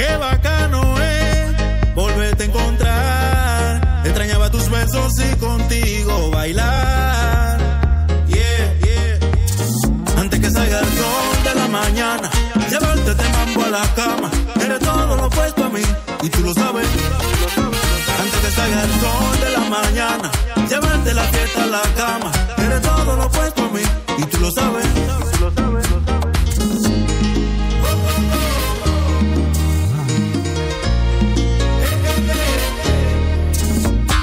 Qué bacano es volverte a encontrar. Extrañaba tus besos y contigo bailar. Yeah, yeah. Antes que salga el sol de la mañana, llevarte de mambo a la cama. Eres todo lo opuesto a mí y tú lo sabes. Antes que salga el sol de la mañana, llevarte la fiesta a la cama. Eres todo lo opuesto a mí y tú lo sabes.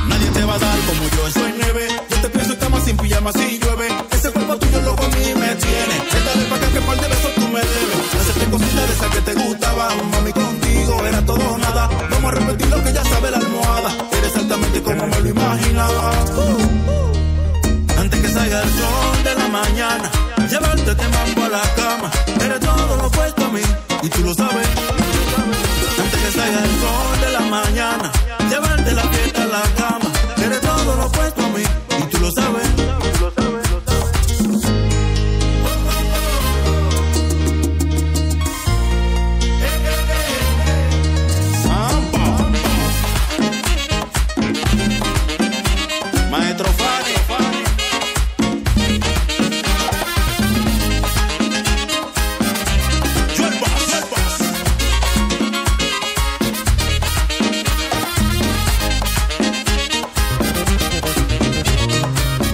Nadie te va a dar como yo, eso es nieve. Yo te pienso en cama sin pijama si llueve. Ese cuerpo tuyo loco a mí me tiene. Dale pa' acá que par de besos tú me debes. Hacerte cositas de esas que te gustaban. Mami, contigo era todo o nada. Vamos a repetir lo que ya sabe la almohada. Eres exactamente como me lo imaginaba. Antes que salga el sol de la mañana, llevarte de mambo a la cama. Eres todo lo opuesto a mí y tú lo sabes. Antes que salga el sol de la mañana, llevarte la fiesta a la cama. Eres todo lo opuesto a mí y tú lo sabes. Maestro Fari.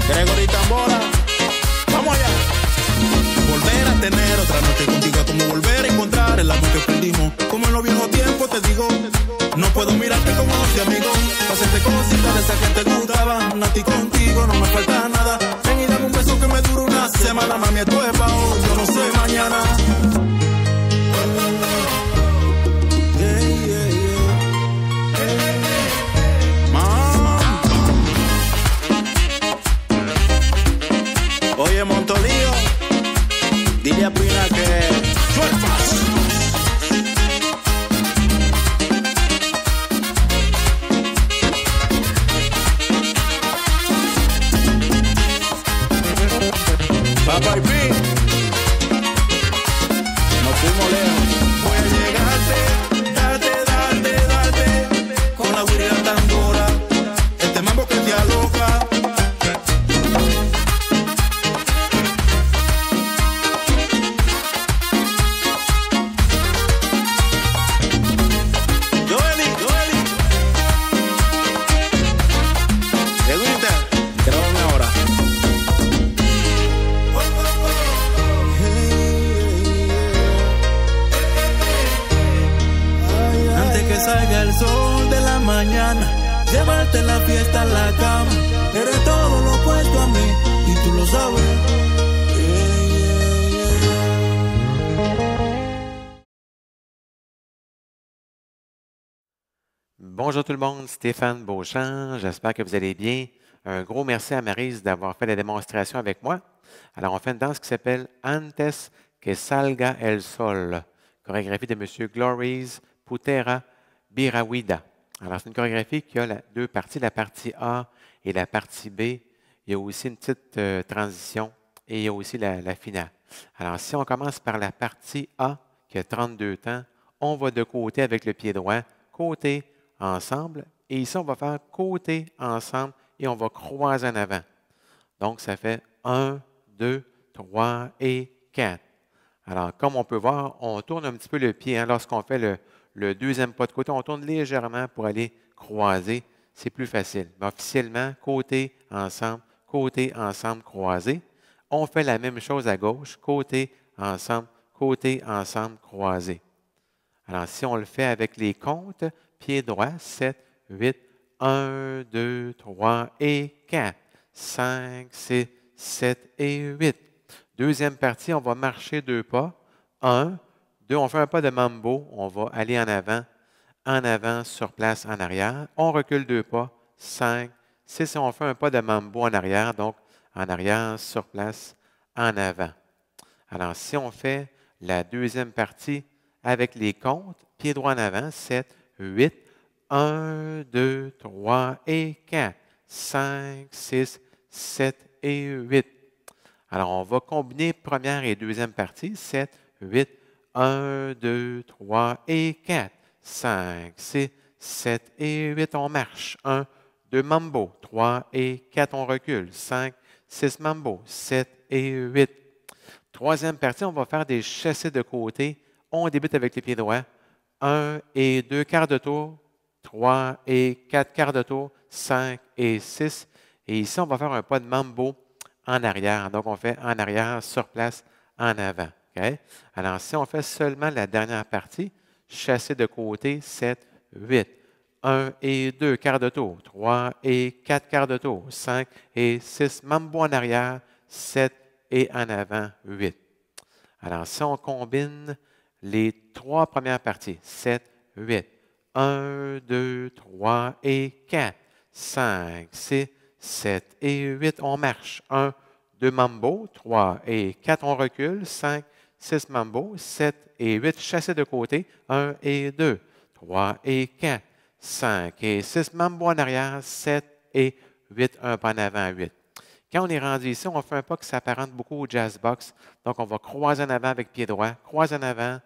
Gregory Tambora, vamos allá. Volver a tener otra noche contigo es como volver a encontrar el amor que perdimos. Como en los viejos tiempos te digo, no puedo mirarte como si amigo. Hacerte cositas de esas que te gustaban. A ti contigo no me falta nada. Ven y dame un beso que me dure una semana. Mami, esto es pa' hoy, yo no sé mañana. Oye, Montolío, dile a Pina que sueltas. Papá y Pi, nos fuimos lejos. Voy a llegarte, darte, con la guirilla tan dura. Este mambo que te aloca. Salga el sol de la mañana, llevarte la fiesta a la cama. Eres todo lo opuesto a mí y tú lo sabes. Bonjour tout le monde, Stéphane Beauchamp, j'espère que vous allez bien. Un gros merci à Maryse d'avoir fait la démonstration avec moi. Alors, on fait une danse qui s'appelle Antes que salga el sol, chorégraphie de M. Glories Putera Birawida. Alors, c'est une chorégraphie qui a deux parties, la partie A et la partie B. Il y a aussi une petite transition et il y a aussi la finale. Alors, si on commence par la partie A, qui a 32 temps, on va de côté avec le pied droit, côté, ensemble. Et ici, on va faire côté, ensemble, et on va croiser en avant. Donc, ça fait 1, 2, 3 et 4. Alors, comme on peut voir, on tourne un petit peu le pied. Hein, lorsqu'on fait le deuxième pas de côté, on tourne légèrement pour aller croiser. C'est plus facile. Mais officiellement, côté, ensemble, croisé. On fait la même chose à gauche, côté, ensemble, croisé. Alors, si on le fait avec les comptes, pied droit, 7, 8, 1, 2, 3 et 4, 5, 6, 7 et 8. Deuxième partie, on va marcher 2 pas. 1, 2, on fait un pas de mambo, on va aller en avant, sur place, en arrière. On recule 2 pas, 5, 6, on fait un pas de mambo en arrière, donc en arrière, sur place, en avant. Alors, si on fait la deuxième partie avec les comptes, pied droit en avant, 7, 8, 1, 2, 3 et 4, 5, 6, 7 et 8. Alors, on va combiner première et deuxième partie, 7, 8, 1, 2, 3 et 4, 5, 6, 7 et 8. On marche. 1, 2 mambo. 3 et 4. On recule. 5, 6 mambo. 7 et 8. Troisième partie, on va faire des chassés de côté. On débute avec les pieds droits. 1 et 2 quarts de tour. 3 et 4 quarts de tour. 5 et 6. Et ici, on va faire un pas de mambo en arrière. Donc, on fait en arrière, sur place, en avant. Okay? Alors, si on fait seulement la dernière partie, chassé de côté, 7, 8. 1 et 2 quarts de tour. 3 et 4 quarts de tour. 5 et 6. Mambo en arrière. 7 et en avant, 8. Alors, si on combine les trois premières parties, 7, 8. 1, 2, 3 et 4. 5, 6, 7 et 8. On marche. 1, 2 mambo. 3 et 4. On recule. 5, 6 mambo. 7 et 8. Chassé de côté. 1 et 2. 3 et 4. 5 et 6. Mambo en arrière. 7 et 8. Un pas en avant. 8. Quand on est rendu ici, on fait un pas qui s'apparente beaucoup au jazz box. Donc, on va croiser en avant avec pied droit. Croiser en avant.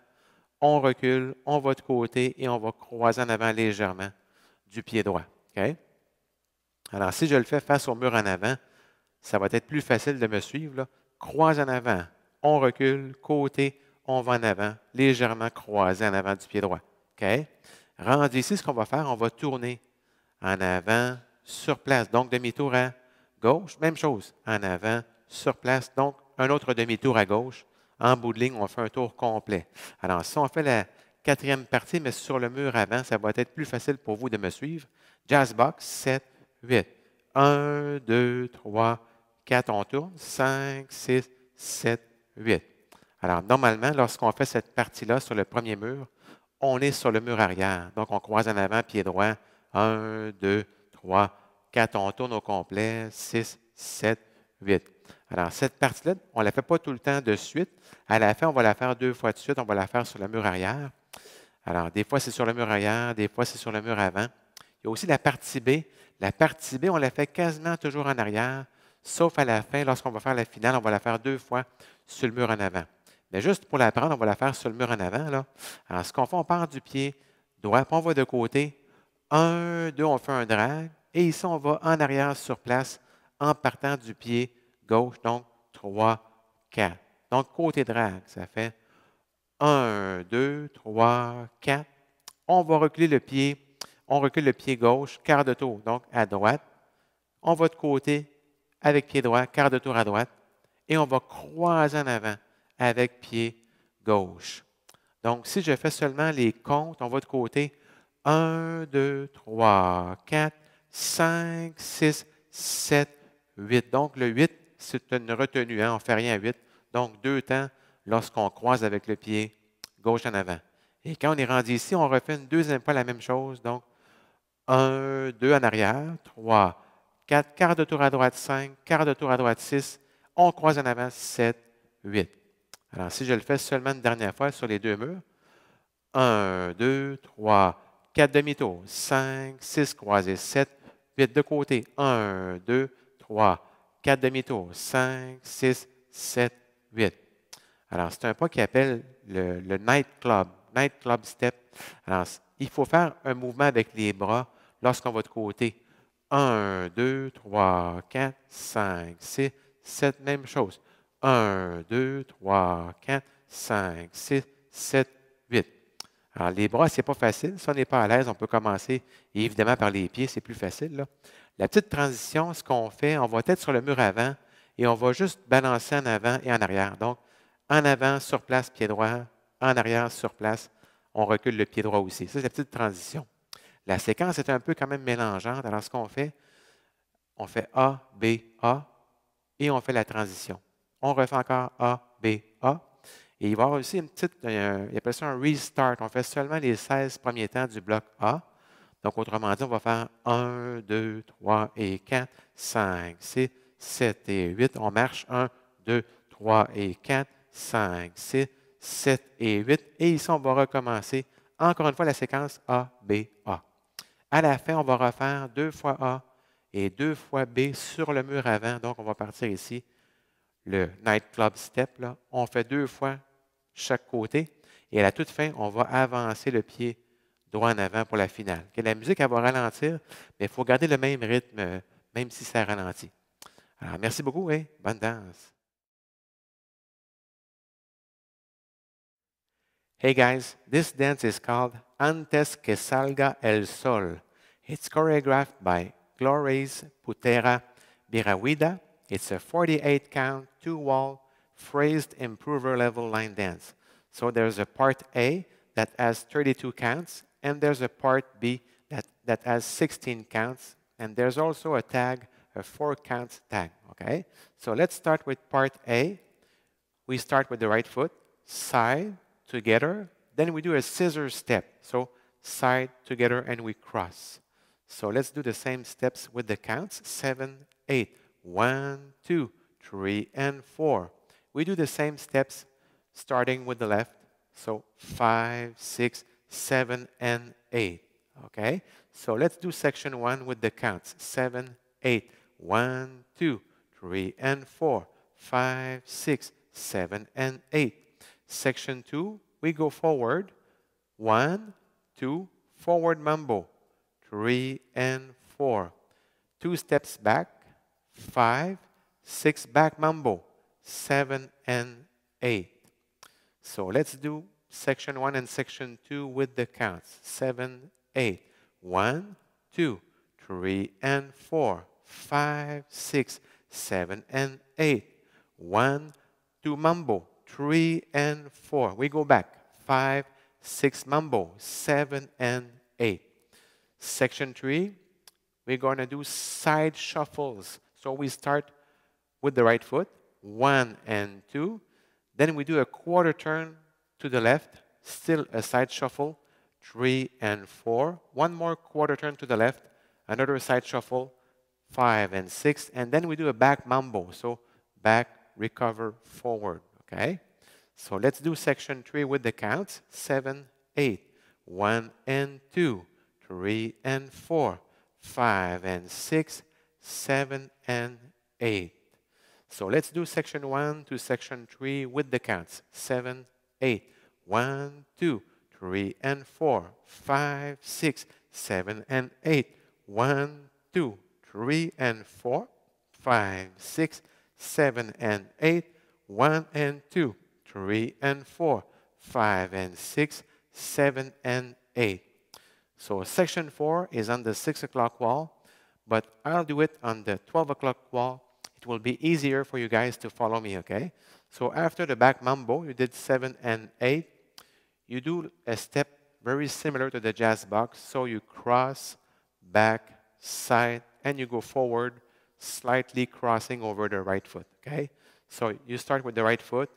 On recule. On va de côté et on va croiser en avant légèrement du pied droit. Okay? Alors, si je le fais face au mur en avant, ça va être plus facile de me suivre. Là. Croise en avant, on recule, côté, on va en avant, légèrement croisé en avant du pied droit. OK? Rendu ici, ce qu'on va faire, on va tourner en avant, sur place. Donc, demi-tour à gauche. Même chose, en avant, sur place. Donc, un autre demi-tour à gauche. En bout de ligne, on fait un tour complet. Alors, si on fait la quatrième partie, mais sur le mur avant, ça va être plus facile pour vous de me suivre. Jazz box, 7, 8. 1, 2, 3, 4, on tourne. 5, 6, 7, 8. Alors, normalement, lorsqu'on fait cette partie-là sur le premier mur, on est sur le mur arrière. Donc, on croise en avant, pied droit. 1, 2, 3, 4, on tourne au complet. 6, 7, 8. Alors, cette partie-là, on ne la fait pas tout le temps de suite. À la fin, on va la faire 2 fois de suite. On va la faire sur le mur arrière. Alors, des fois, c'est sur le mur arrière, des fois, c'est sur le mur avant. Il y a aussi la partie B. La partie B, on la fait quasiment toujours en arrière, sauf à la fin, lorsqu'on va faire la finale, on va la faire 2 fois sur le mur en avant. Mais juste pour l'apprendre, on va la faire sur le mur en avant. Là. Alors, ce qu'on fait, on part du pied droit, puis on va de côté. 1, 2, on fait un drag. Et ici, on va en arrière sur place en partant du pied gauche. Donc, 3, 4. Donc, côté drag, ça fait 1, 2, 3, 4. On va reculer le pied. On recule le pied gauche, quart de tour, donc à droite. On va de côté avec pied droit, quart de tour à droite. Et on va croiser en avant avec pied gauche. Donc, si je fais seulement les comptes, on va de côté. 1, 2, 3, 4, 5, 6, 7, 8. Donc, le 8, c'est une retenue. Hein? On ne fait rien à 8. Donc, 2 temps lorsqu'on croise avec le pied gauche en avant. Et quand on est rendu ici, on refait une deuxième fois la même chose. Donc, 1, 2 en arrière, 3, 4, quart de tour à droite, 5, quart de tour à droite, 6. On croise en avant, 7, 8. Alors, si je le fais seulement une dernière fois sur les 2 murs, 1, 2, 3, 4 demi-tours, 5, 6 croisés, 7, 8 de côté, 1, 2, 3, 4 demi-tours, 5, 6, 7, 8. Alors, c'est un pas qui appelle le nightclub step. Alors, il faut faire un mouvement avec les bras lorsqu'on va de côté. 1, 2, 3, 4, 5, 6, 7, même chose. 1, 2, 3, 4, 5, 6, 7, 8. Alors, les bras, ce n'est pas facile. Si on n'est pas à l'aise, on peut commencer évidemment par les pieds, c'est plus facile. Là. La petite transition, ce qu'on fait, on va être sur le mur avant et on va juste balancer en avant et en arrière. Donc, en avant, sur place, pied droit. En arrière, sur place, on recule le pied droit aussi. Ça, c'est la petite transition. La séquence est un peu quand même mélangeante. Alors, ce qu'on fait, on fait A, B, A, et on fait la transition. On refait encore A, B, A. Et il va y avoir aussi une petite, il appelle ça un restart. On fait seulement les 16 premiers temps du bloc A. Donc, autrement dit, on va faire 1, 2, 3 et 4, 5, 6, 7 et 8. On marche 1, 2, 3 et 4, 5, 6, 7 et 8. Et ici, on va recommencer encore une fois la séquence A, B, A. À la fin, on va refaire 2 fois A et 2 fois B sur le mur avant. Donc, on va partir ici, le nightclub step. Là. On fait 2 fois chaque côté. Et à la toute fin, on va avancer le pied droit en avant pour la finale. Okay, la musique, elle va ralentir, mais il faut garder le même rythme, même si ça ralentit. Alors, merci beaucoup et bonne danse. Hey guys, this dance is called Antes que salga el sol. It's choreographed by Glores Putera Birawida. It's a 48 count, 2-wall, phrased improver level line dance. So there's a part A that has 32 counts, and there's a part B that has 16 counts, and there's also a tag, a 4 counts tag, okay? So let's start with part A. We start with the right foot, side, together, then we do a scissor step. So side, together, and we cross. So let's do the same steps with the counts, 7, 8, 1, 2, 3, and 4. We do the same steps starting with the left, so 5, 6, 7, and 8, okay? So let's do section 1 with the counts, 7, 8, 1, 2, 3, and 4, 5, 6, 7, and 8. Section 2, we go forward, 1, 2, forward mambo, 3, and 4. 2 steps back, 5, 6, back mambo, 7, and 8. So let's do section 1 and section 2 with the counts, 7, 8, 1, 2, 3, and 4, 5, 6, 7, and 8. 1, 2, mambo, 3, and 4. We go back, 5, 6, mambo, 7, and 8. Section 3, we're going to do side shuffles. So we start with the right foot, 1 and 2. Then we do a quarter turn to the left, still a side shuffle, 3 and 4. One more quarter turn to the left, another side shuffle, 5 and 6. And then we do a back mambo. So back, recover, forward. Okay? So let's do section 3 with the counts, 7, 8, 1 and 2, 3 and 4, 5 and 6, 7 and 8. So let's do section 1 to section 3 with the counts, 7, 8, 1, 2, 3 and 4, 5, 6, 7 and 8, 1, 2, 3 and 4, 5, 6, 7 and 8, 1 and 2, 3 and 4, 5 and 6, 7 and 8. So section 4 is on the 6 o'clock wall, but I'll do it on the 12 o'clock wall. It will be easier for you guys to follow me, okay? So after the back mambo, you did 7 and 8. You do a step very similar to the jazz box. So you cross, back, side, and you go forward, slightly crossing over the right foot, okay? So you start with the right foot,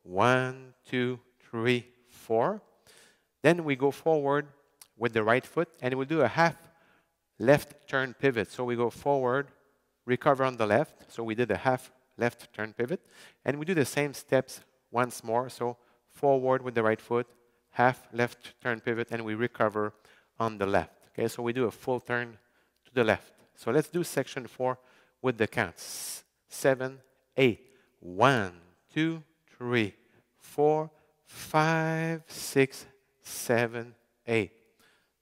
1, 2, 3, 4. Then we go forward with the right foot, and we'll do a half left turn pivot. So we go forward, recover on the left. So we did a half left turn pivot. And we do the same steps once more. So forward with the right foot, half left turn pivot, and we recover on the left. Okay, so we do a full turn to the left. So let's do section 4 with the counts. 7, 8, 1, 2, 3, 4, 5, 6, 7, 8.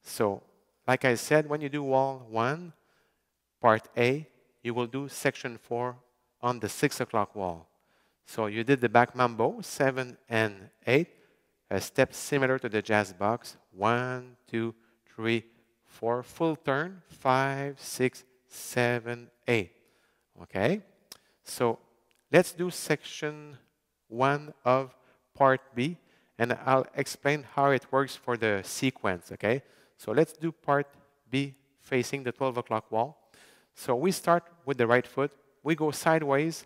So, like I said, when you do wall 1, part A, you will do section 4 on the 6 o'clock wall. So you did the back mambo, 7 and 8, a step similar to the jazz box, 1, 2, 3, 4, full turn, 5, 6, 7, 8. Okay? So let's do section 1 of part B, and I'll explain how it works for the sequence, okay? So let's do part B facing the 12 o'clock wall. So we start with the right foot, we go sideways,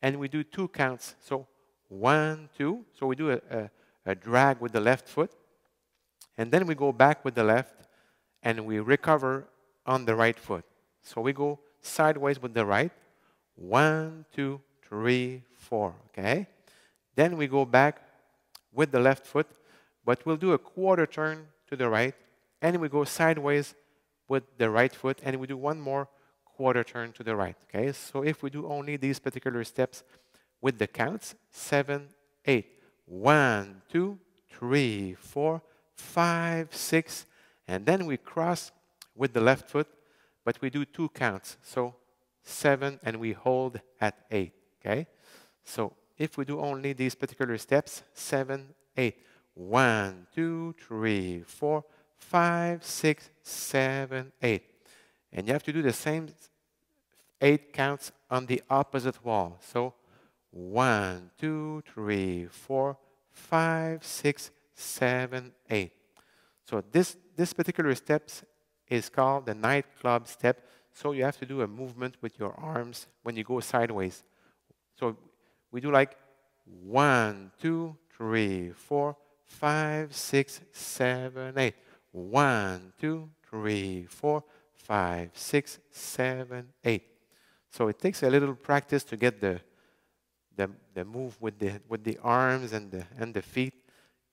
and we do 2 counts. So 1, 2, so we do a drag with the left foot, and then we go back with the left, and we recover on the right foot. So we go sideways with the right, 1, 2, 3, 4, okay? Then we go back with the left foot, but we'll do a quarter turn to the right, and we go sideways with the right foot, and we do one more quarter turn to the right, okay? So if we do only these particular steps with the counts, 7, 8, 1, 2, 3, 4, 5, 6, And then we cross with the left foot, but we do 2 counts. So 7, and we hold at 8, okay? So if we do only these particular steps, 7, 8. 1, 2, 3, 4, 5, 6, 7, 8. And you have to do the same 8 counts on the opposite wall. So 1, 2, 3, 4, 5, 6, 7, 8. So this particular step is called the nightclub step. So you have to do a movement with your arms when you go sideways. So we do like 1, 2, 3, 4, 5, 6, 7, 8. 1, 2, 3, 4, 5, 6, 7, 8. So it takes a little practice to get the move with the arms and the feet.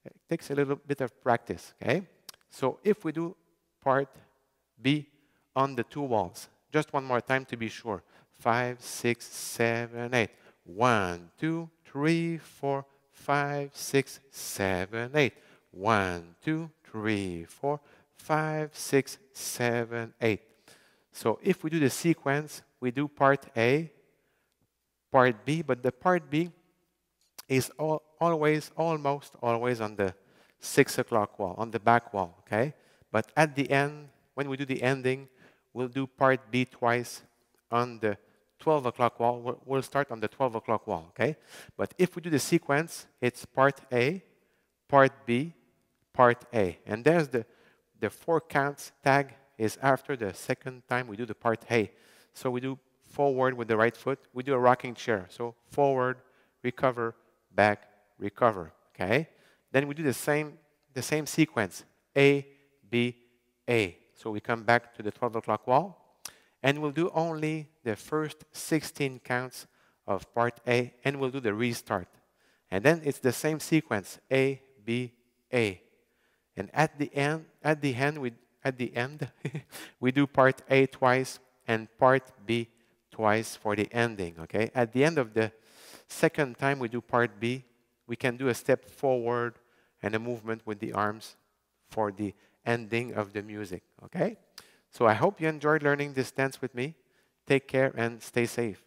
It takes a little bit of practice, okay? So if we do part B on the 2 walls, just one more time to be sure. 5, 6, 7, 8. 1, 2, 3, 4, 5, 6, 7, 8. 1, 2, 3, 4, 5, 6, 7, 8. So if we do the sequence, we do part A, part B, but the part B is almost always on the 6 o'clock wall, on the back wall, okay? But at the end, when we do the ending, we'll do part B twice on the 12 o'clock wall. We'll start on the 12 o'clock wall, okay? But if we do the sequence, it's part A, part B, part A. And there's the 4 counts tag is after the second time we do the part A. So we do forward with the right foot. We do a rocking chair. So forward, recover, back, recover, okay? Then we do the same sequence, A, B, A. So we come back to the 12 o'clock wall, and we'll do only the first 16 counts of part A, and we'll do the restart. And then it's the same sequence, A, B, A. And at the end, we do part A twice and part B twice for the ending, okay? At the end of the second time we do part B, we can do a step forward and a movement with the arms for the ending of the music, okay? So I hope you enjoyed learning this dance with me. Take care and stay safe.